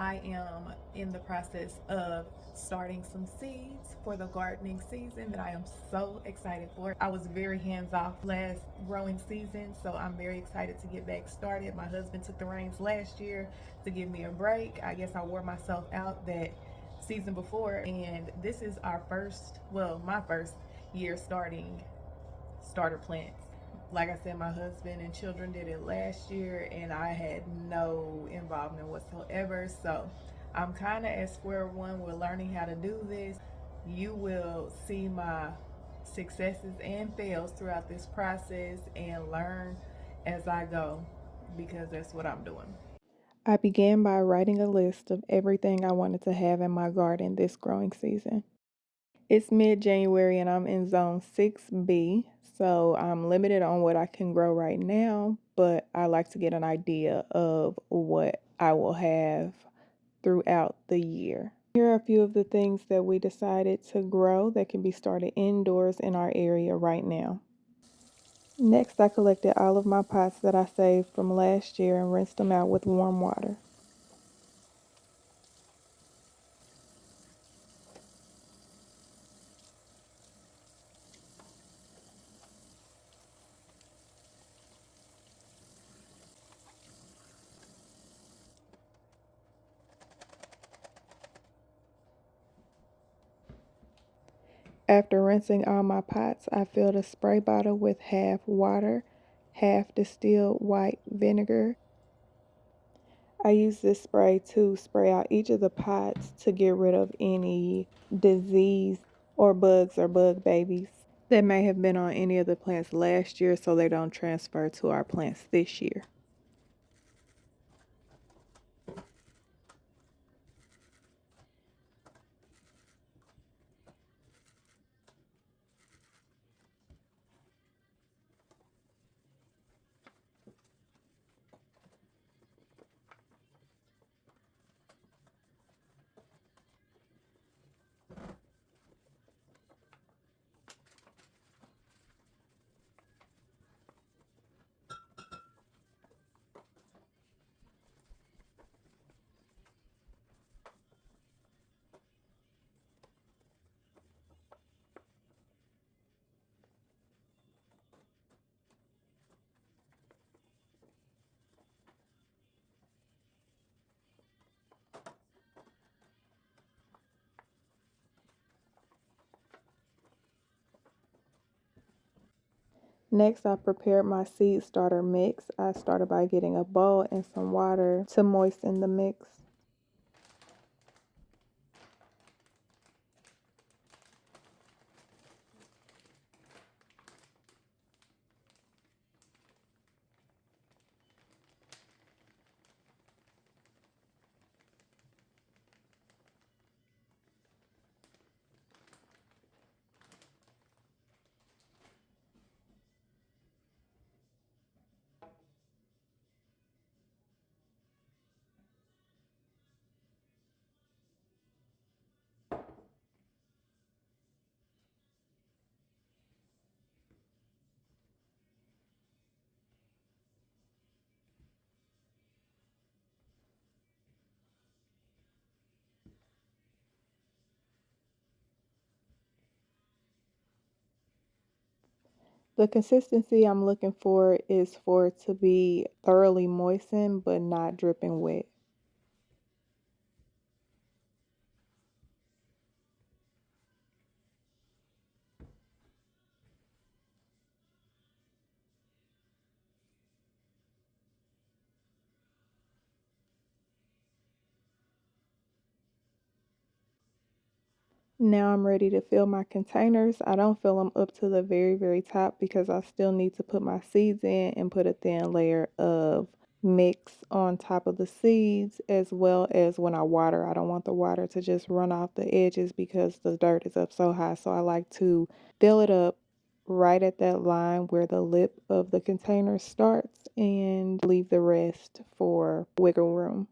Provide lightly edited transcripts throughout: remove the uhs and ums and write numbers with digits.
I am in the process of starting some seeds for the gardening season that I am so excited for. I was very hands off last growing season, so I'm very excited to get back started. My husband took the reins last year to give me a break. I guess I wore myself out that season before, and this is our first, well, my first year starting starter plants. Like I said, my husband and children did it last year, and I had no involvement whatsoever. So I'm kind of at square one with learning how to do this. You will see my successes and fails throughout this process and learn as I go because that's what I'm doing. I began by writing a list of everything I wanted to have in my garden this growing season. It's mid-January and I'm in zone 6B, so I'm limited on what I can grow right now, but I like to get an idea of what I will have throughout the year. Here are a few of the things that we decided to grow that can be started indoors in our area right now. Next, I collected all of my pots that I saved from last year and rinsed them out with warm water. After rinsing all my pots, I filled a spray bottle with half water, half distilled white vinegar. I use this spray to spray out each of the pots to get rid of any disease or bugs or bug babies that may have been on any of the plants last year so they don't transfer to our plants this year. Next, I prepared my seed starter mix. I started by getting a bowl and some water to moisten the mix. The consistency I'm looking for is for it to be thoroughly moistened but not dripping wet. Now I'm ready to fill my containers. I don't fill them up to the very top because I still need to put my seeds in and put a thin layer of mix on top of the seeds, as well as when I water. I don't want the water to just run off the edges because the dirt is up so high. So I like to fill it up right at that line where the lip of the container starts and leave the rest for wiggle room.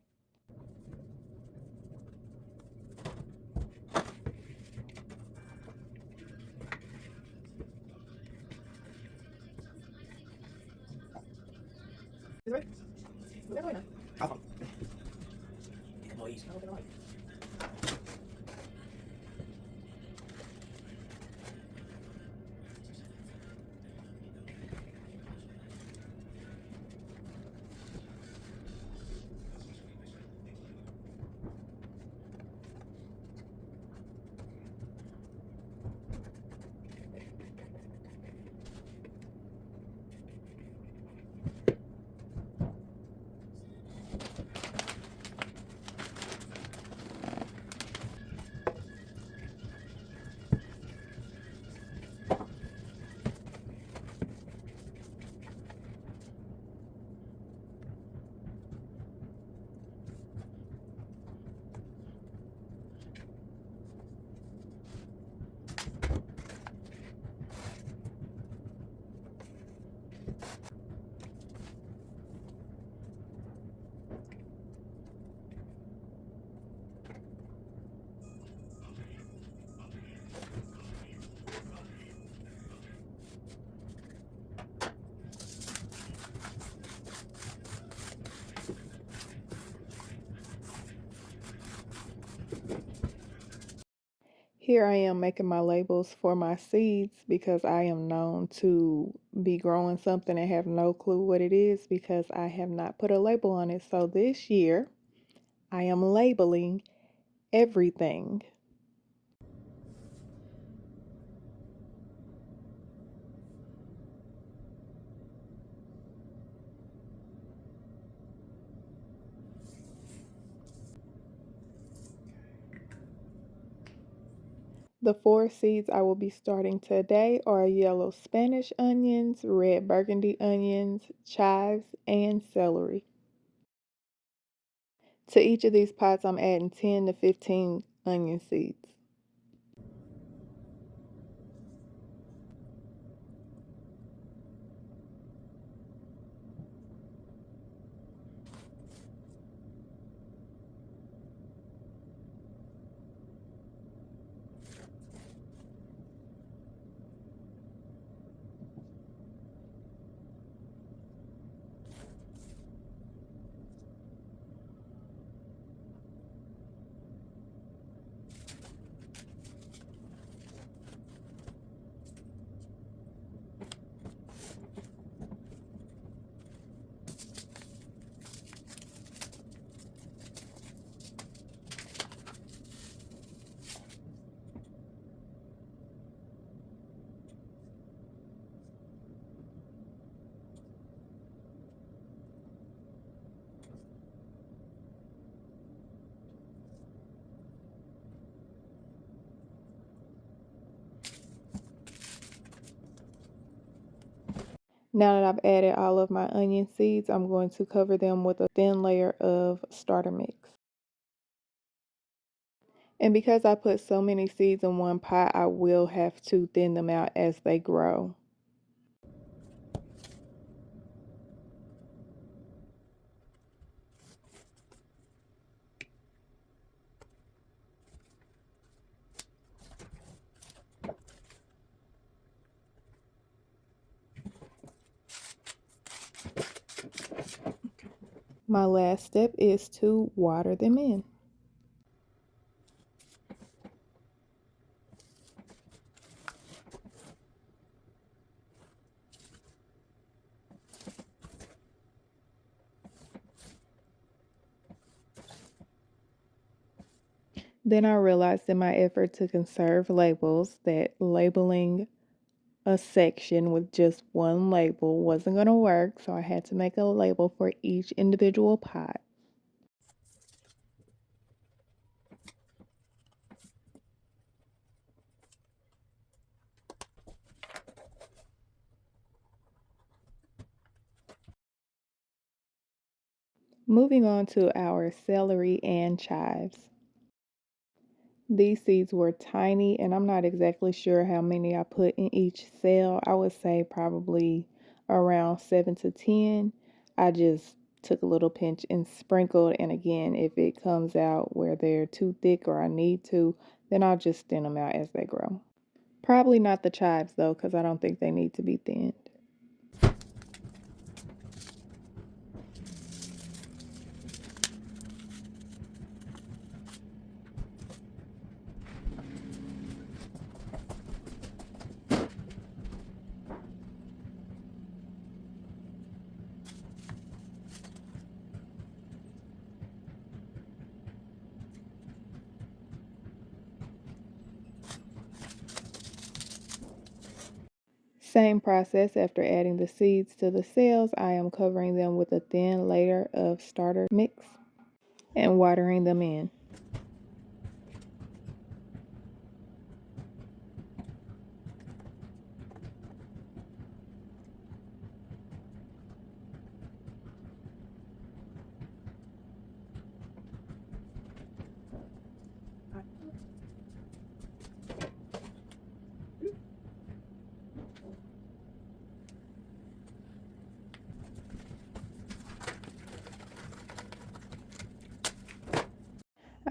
Here I am making my labels for my seeds because I am known to be growing something and have no clue what it is because I have not put a label on it. So this year I am labeling everything. The 4 seeds I will be starting today are yellow Spanish onions, red burgundy onions, chives, and celery. To each of these pots, I'm adding 10 to 15 onion seeds. Now that I've added all of my onion seeds, I'm going to cover them with a thin layer of starter mix. And because I put so many seeds in one pot, I will have to thin them out as they grow. My last step is to water them in. Then I realized in my effort to conserve labels that labeling a section with just one label wasn't going to work, so I had to make a label for each individual pot. Moving on to our celery and chives. These seeds were tiny, and I'm not exactly sure how many I put in each cell. I would say probably around 7 to 10. I just took a little pinch and sprinkled, and again, if it comes out where they're too thick or I need to, then I'll just thin them out as they grow. Probably not the chives though, because I don't think they need to be thinned. Same process. After adding the seeds to the cells, I am covering them with a thin layer of starter mix and watering them in.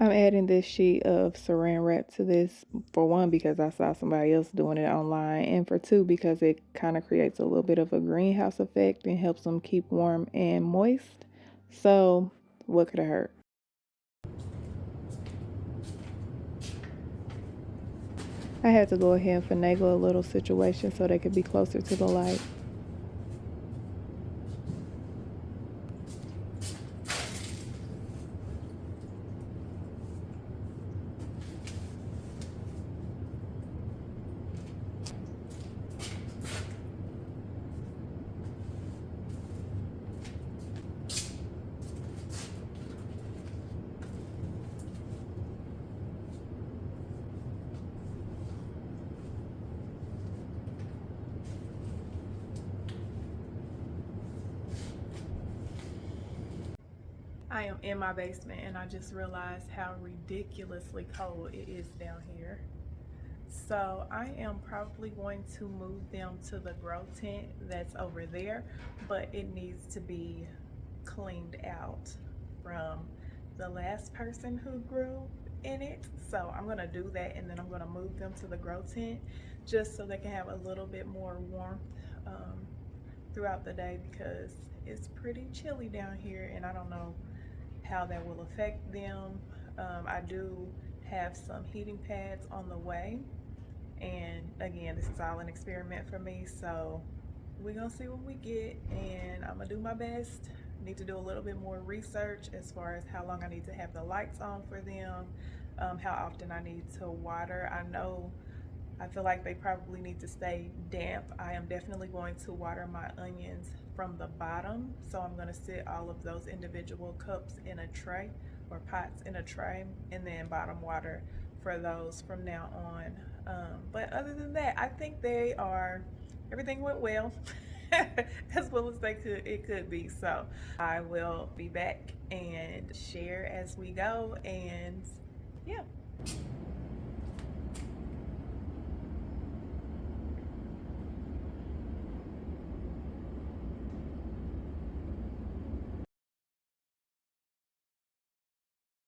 I'm adding this sheet of saran wrap to this, for one, because I saw somebody else doing it online, and for two, because it kind of creates a little bit of a greenhouse effect and helps them keep warm and moist. So, what could it hurt? I had to go ahead and finagle a little situation so they could be closer to the light. I am in my basement and I just realized how ridiculously cold it is down here. So I am probably going to move them to the grow tent that's over there, but it needs to be cleaned out from the last person who grew in it. So I'm gonna do that, and then I'm gonna move them to the grow tent just so they can have a little bit more warmth throughout the day, because it's pretty chilly down here and I don't know how that will affect them. I do have some heating pads on the way, and again, this is all an experiment for me, so we're gonna see what we get, and I'm gonna do my best. Need to do a little bit more research as far as how long I need to have the lights on for them, how often I need to water. I feel like they probably need to stay damp. I am definitely going to water my onions from the bottom. So I'm gonna sit all of those individual cups in a tray, or pots in a tray, and then bottom water for those from now on. But other than that, I think everything went well. As well as it could be. So I will be back and share as we go, and yeah.